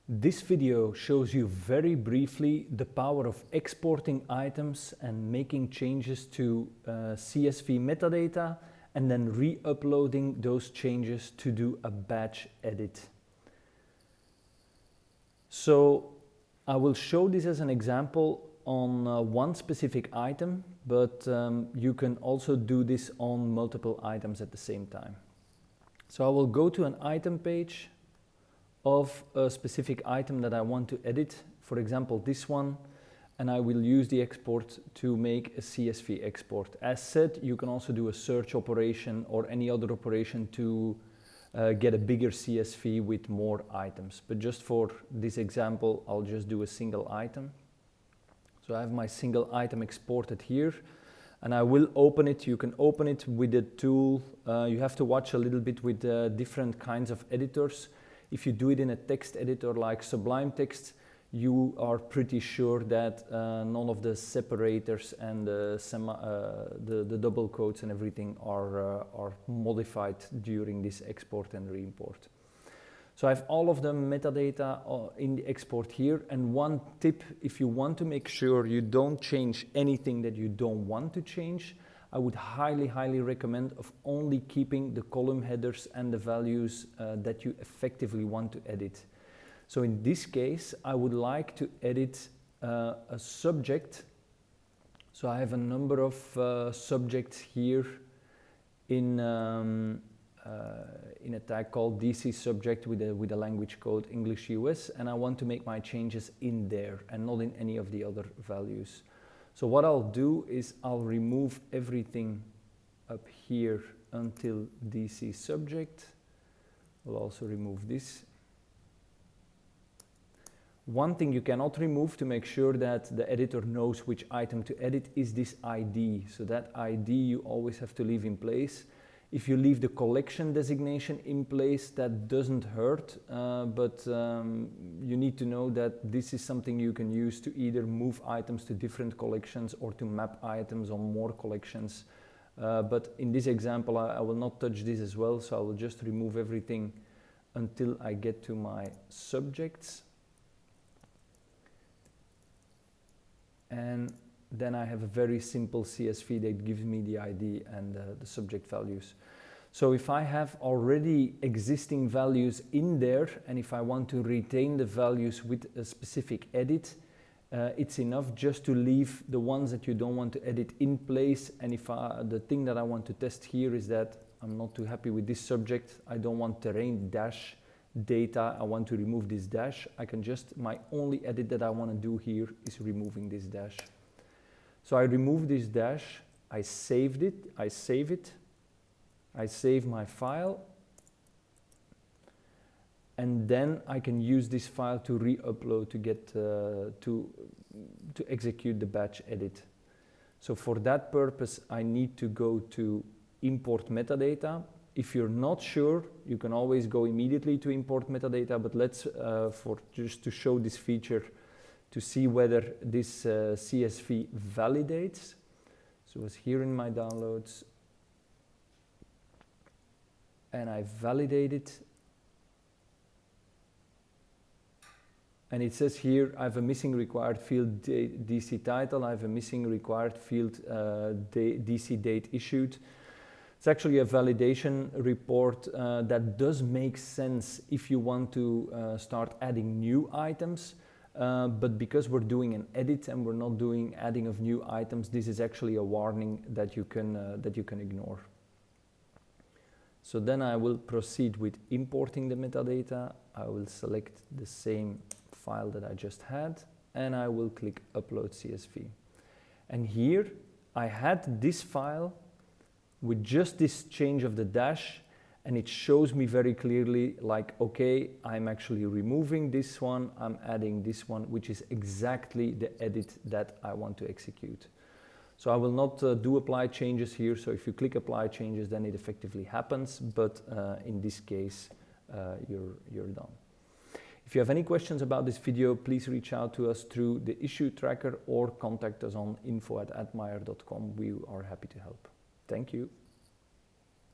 This video shows you very briefly the power of exporting items and making changes to CSV metadata and then re-uploading those changes to do a batch edit. So I will show this as an example on one specific item, but you can also do this on multiple items at the same time. So I will go to an item page of a specific item that I want to edit, for example this one, and I will use the export to make a CSV export. As said, you can also do a search operation or any other operation to get a bigger CSV with more items. But just for this example, I'll just do a single item. So I have my single item exported here, and I will open it. You can open it with the tool. You have to watch a little bit with different kinds of editors. If you do it in a text editor like Sublime Text, you are pretty sure that none of the separators and the double quotes and everything are modified during this export and re-import. So I have all of the metadata in the export here, and one tip, if you want to make sure you don't change anything that you don't want to change, I would highly recommend of only keeping the column headers and the values that you effectively want to edit. So in this case, I would like to edit a subject. So I have a number of subjects here in a tag called DC subject with a language code English US, and I want to make my changes in there and not in any of the other values. So what I'll do is I'll remove everything up here until DC subject. We'll also remove this. One thing you cannot remove to make sure that the editor knows which item to edit is this ID. So that ID you always have to leave in place. If you leave the collection designation in place, that doesn't hurt, but you need to know that this is something you can use to either move items to different collections or to map items on more collections. But in this example, I will not touch this as well, so I will just remove everything until I get to my subjects. And then I have a very simple CSV that gives me the ID and the subject values. So if I have already existing values in there, and if I want to retain the values with a specific edit, it's enough just to leave the ones that you don't want to edit in place. And if the thing that I want to test here is that I'm not too happy with this subject, I don't want terrain dash data, I want to remove this dash, I can just, my only edit that I want to do here is removing this dash. So I remove this dash, I saved it, I save it, I save my file, and then I can use this file to re-upload to get to execute the batch edit. So for that purpose, I need to go to import metadata. If you're not sure, you can always go immediately to import metadata, but let's, just to show this feature, to see whether this CSV validates. So it's here in my downloads, and I validate it. And it says here, I have a missing required field DC title, I have a missing required field DC date issued. It's actually a validation report that does make sense if you want to start adding new items. But because we're doing an edit and we're not doing adding of new items, this is actually a warning that you can ignore. So then I will proceed with importing the metadata. I will select the same file that I just had, and I will click Upload CSV. And here I had this file with just this change of the dash, and it shows me very clearly like, okay, I'm actually removing this one, I'm adding this one, which is exactly the edit that I want to execute. So I will not do apply changes here, so if you click apply changes, then it effectively happens, but in this case, you're done. If you have any questions about this video, please reach out to us through the issue tracker or contact us on info@atmeyer.com. We are happy to help. Thank you.